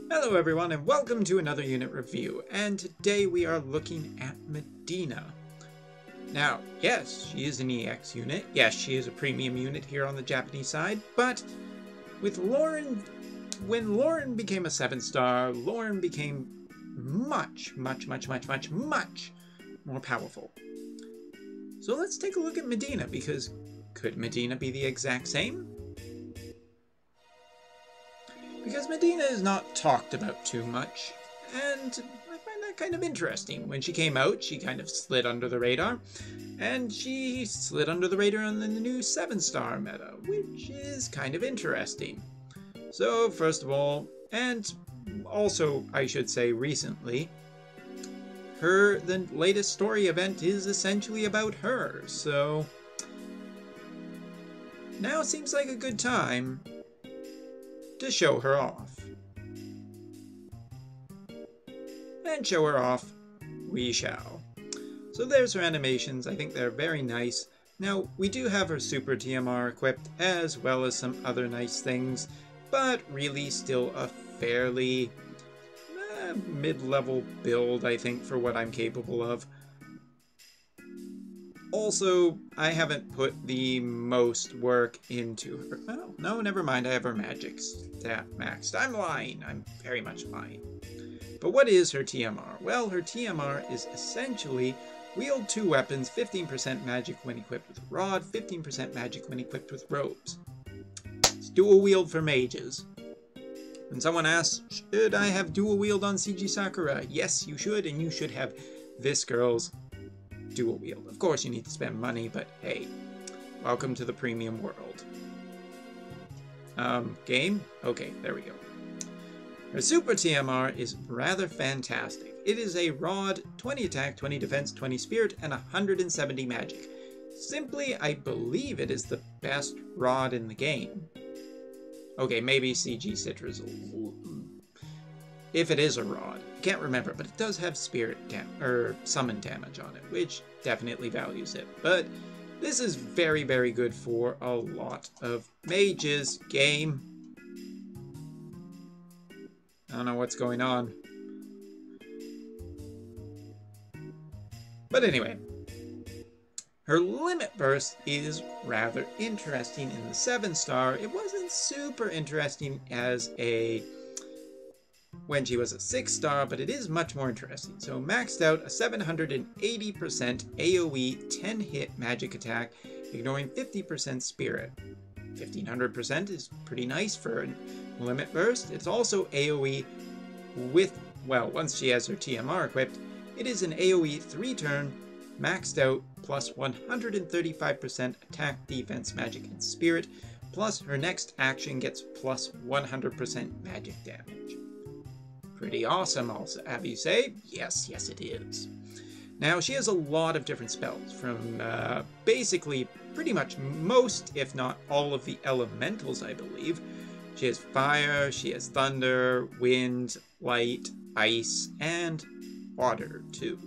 Hello everyone and welcome to another unit review, and today we are looking at Medina. Now, yes, she is an EX unit, yes, she is a premium unit here on the Japanese side, but with Lauren, when Lauren became a 7-star, Lauren became much more powerful. So let's take a look at Medina, because could Medina be the exact same? Because Medina is not talked about too much, and I find that kind of interesting. When she came out, she kind of slid under the radar, and she slid under the radar on the new 7-star meta, which is kind of interesting. So, first of all, and also, I should say recently, the latest story event is essentially about her, so now seems like a good time to show her off. And show her off we shall. So there's her animations. I think they're very nice. Now, we do have her super TMR equipped, as well as some other nice things, but really still a fairly mid-level build, I think, for what I'm capable of. Also, I haven't put the most work into her. Oh, no, never mind. I have her magic stat maxed. I'm lying. I'm very much lying. But what is her TMR? Well, her TMR is essentially wield 2 weapons, 15% magic when equipped with a rod, 15% magic when equipped with robes. It's dual wield for mages. When someone asks, should I have dual wield on CG Sakura? Yes, you should, and you should have this girl's dual wield. Of course you need to spend money, but hey, welcome to the premium world. Game? Okay, there we go. Her super TMR is rather fantastic. It is a rod, 20 attack, 20 defense, 20 spirit, and 170 magic. Simply, I believe it is the best rod in the game. Okay, maybe CG Citra's if it is a rod. I can't remember, but it does have spirit summon damage on it, which definitely values it. But this is very, very good for a lot of mages. Game. I don't know what's going on. But anyway, her limit burst is rather interesting in the 7-star. It wasn't super interesting as when she was a 6-star, but it is much more interesting. So maxed out a 780% AoE 10-hit magic attack, ignoring 50% spirit. 1500% is pretty nice for a limit burst. It's also AoE with, well, once she has her TMR equipped, it is an AoE 3-turn, maxed out, plus 135% attack, defense, magic, and spirit, plus her next action gets plus 100% magic damage. Pretty awesome, also, have you say? Yes, yes it is. Now, she has a lot of different spells, from basically pretty much most, if not all of the elementals, I believe. She has fire, she has thunder, wind, light, ice, and water, too.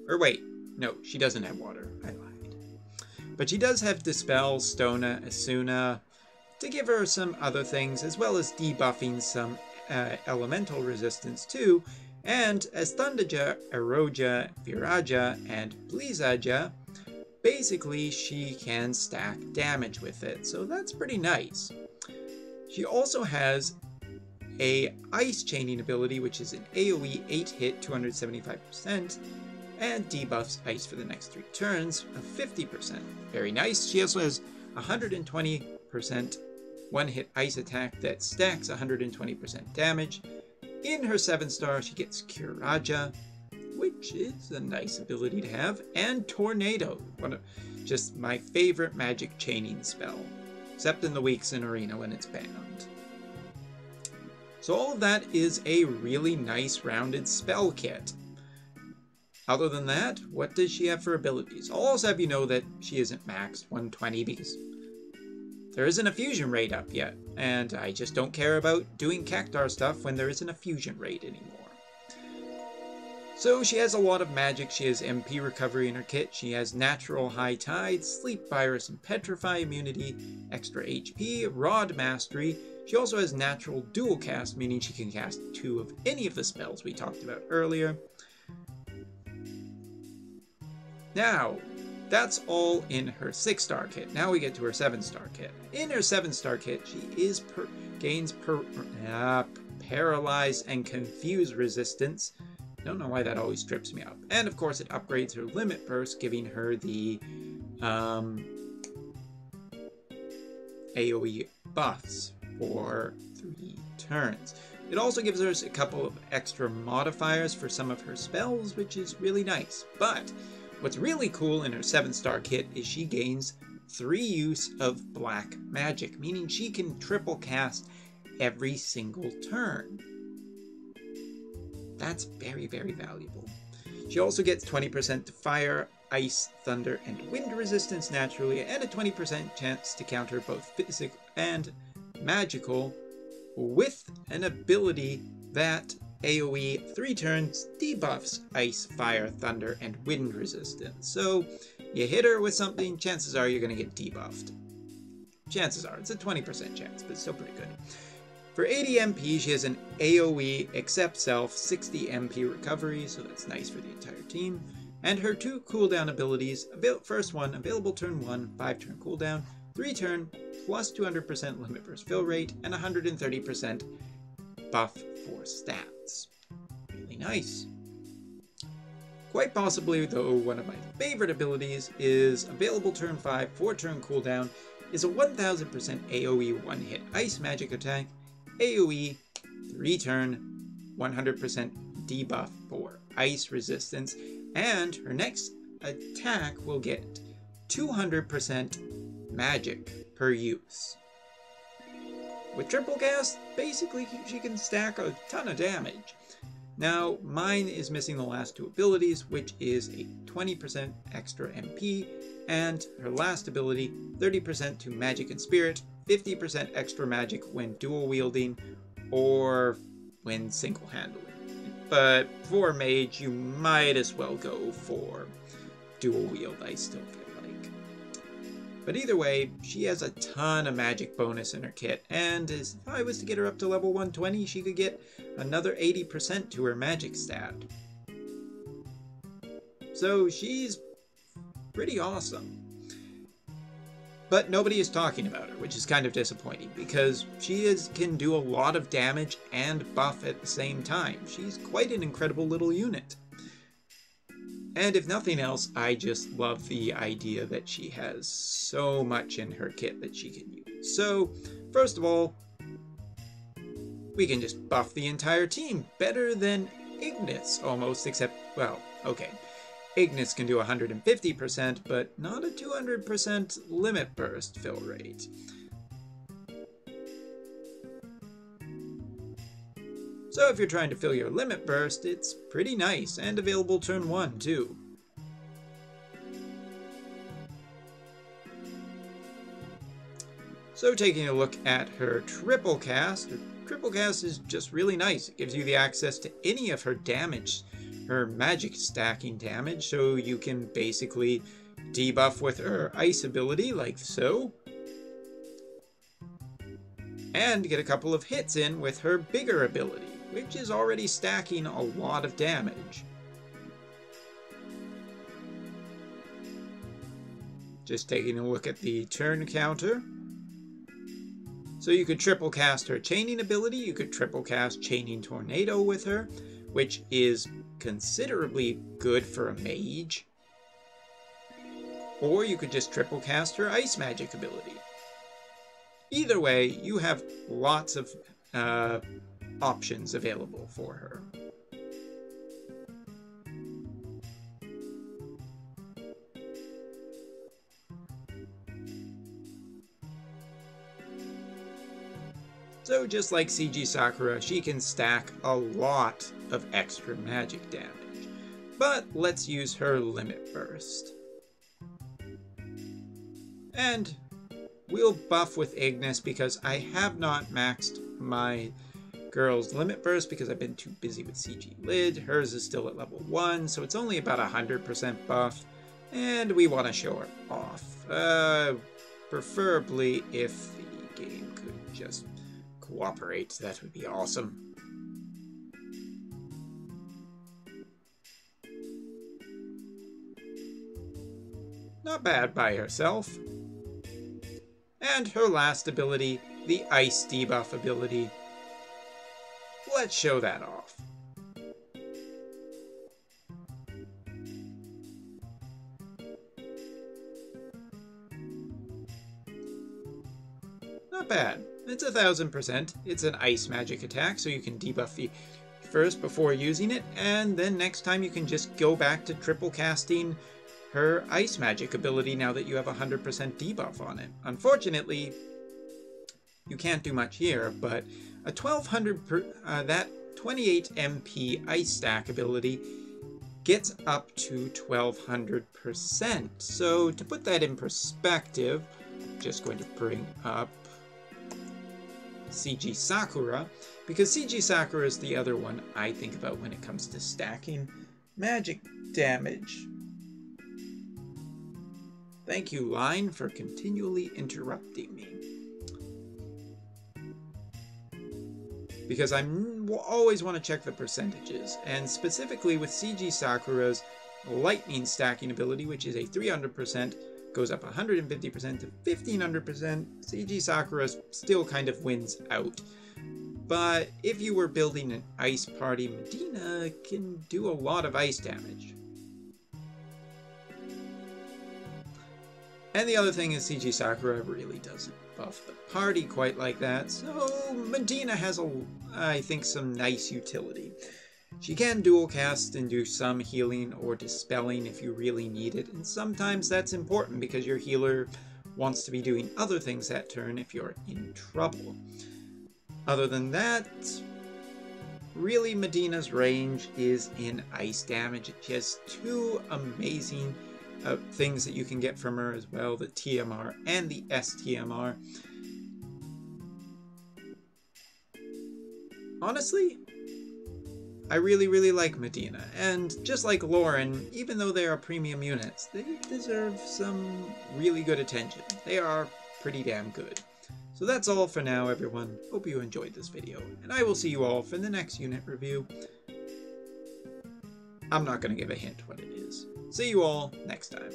Or wait, no, she doesn't have water. I lied. But she does have Dispel, Stona, Asuna, to give her some other things, as well as debuffing some elemental resistance too, and as Thundaja, Eroja, Viraja, and Blizaja, basically she can stack damage with it, so that's pretty nice. She also has a Ice Chaining ability, which is an AoE 8-hit, 275%, and debuffs Ice for the next 3 turns of 50%. Very nice. She also has 120% one-hit ice attack that stacks 120% damage. In her 7-star, she gets Curaja, which is a nice ability to have, and Tornado, one of just my favorite magic chaining spell, except in the weeks in Arena when it's banned. So all of that is a really nice rounded spell kit. Other than that, what does she have for abilities? I'll also have you know that she isn't maxed 120 because there isn't a fusion raid up yet, and I just don't care about doing Cactar stuff when there isn't a fusion raid anymore. So she has a lot of magic. She has MP recovery in her kit. She has natural high tide, sleep virus and petrify immunity, extra HP, rod mastery. She also has natural dual cast, meaning she can cast 2 of any of the spells we talked about earlier. Now, that's all in her 6-star kit. Now we get to her 7-star kit. In her 7-star kit, she gains paralyze and confuse resistance. Don't know why that always trips me up. And of course it upgrades her limit burst, giving her the AoE buffs for 3 turns. It also gives her a couple of extra modifiers for some of her spells, which is really nice. But what's really cool in her 7-star kit is she gains 3 use of black magic, meaning she can triple cast every single turn. That's very, very valuable. She also gets 20% to fire, ice, thunder, and wind resistance naturally, and a 20% chance to counter both physical and magical with an ability that AoE 3 turns debuffs ice, fire, thunder, and wind resistance. So you hit her with something, chances are you're going to get debuffed. Chances are. It's a 20% chance, but still pretty good. For 80 MP, she has an AoE Accept Self 60 MP recovery, so that's nice for the entire team. And her 2 cooldown abilities, first one, available turn 1, 5-turn cooldown, 3-turn, plus 200% limit burst fill rate, and 130% buff for stats. Really nice. Quite possibly, though, one of my favorite abilities is available turn 5, 4-turn cooldown, is a 1000% AoE 1-hit ice magic attack, AoE 3-turn, 100% debuff for ice resistance, and her next attack will get 200% magic per use. With triple cast, basically she can stack a ton of damage. Now, mine is missing the last 2 abilities, which is a 20% extra MP, and her last ability, 30% to magic and spirit, 50% extra magic when dual wielding or when single handling. But for mage, you might as well go for dual wield, I still feel like. But either way, she has a ton of magic bonus in her kit, and if I was to get her up to level 120, she could get another 80% to her magic stat. So she's pretty awesome. But nobody is talking about her, which is kind of disappointing, because she can do a lot of damage and buff at the same time. She's quite an incredible little unit. And if nothing else, I just love the idea that she has so much in her kit that she can use. So, first of all, we can just buff the entire team better than Ignis, almost, except, well, okay. Ignis can do 150%, but not a 200% limit burst fill rate. So if you're trying to fill your limit burst, it's pretty nice, and available turn 1 too. So taking a look at her triple cast is just really nice. It gives you the access to any of her damage, her magic stacking damage, so you can basically debuff with her ice ability, like so, and get a couple of hits in with her bigger ability, which is already stacking a lot of damage. Just taking a look at the turn counter. So you could triple cast her chaining ability, you could triple cast Chaining Tornado with her, which is considerably good for a mage. Or you could just triple cast her ice magic ability. Either way, you have lots of options available for her. So just like CG Sakura, she can stack a lot of extra magic damage. But let's use her limit burst. And we'll buff with Ignis because I have not maxed my Girl's Limit Burst because I've been too busy with CG Lid. Hers is still at level 1, so it's only about 100% buff. And we want to show her off. Preferably if the game could just cooperate, that would be awesome. Not bad by herself. And her last ability, the Ice debuff ability. Let's show that off. Not bad. It's 1000%. It's an ice magic attack, so you can debuff the first before using it, and then next time you can just go back to triple casting her ice magic ability now that you have 100% debuff on it. Unfortunately, you can't do much here, but a 1200 that 28 MP ice stack ability gets up to 1200%. So to put that in perspective, I'm just going to bring up CG Sakura, because CG Sakura is the other one I think about when it comes to stacking magic damage. Thank you, Line, for continually interrupting me. Because I always want to check the percentages, and specifically with CG Sakura's lightning stacking ability, which is a 300%, goes up 150% to 1500%, CG Sakura still kind of wins out. But if you were building an ice party, Medina can do a lot of ice damage. And the other thing is CG Sakura really doesn't buff the party quite like that, so Medina has, I think, some nice utility. She can dual cast and do some healing or dispelling if you really need it, and sometimes that's important because your healer wants to be doing other things that turn if you're in trouble. Other than that, really Medina's range is in ice damage. She has two amazing things that you can get from her as well, the TMR and the STMR. Honestly, I really like Medina, and just like Lauren, even though they are premium units, they deserve some really good attention. They are pretty damn good. So that's all for now, everyone. Hope you enjoyed this video, and I will see you all for the next unit review. I'm not going to give a hint what it is. See you all next time.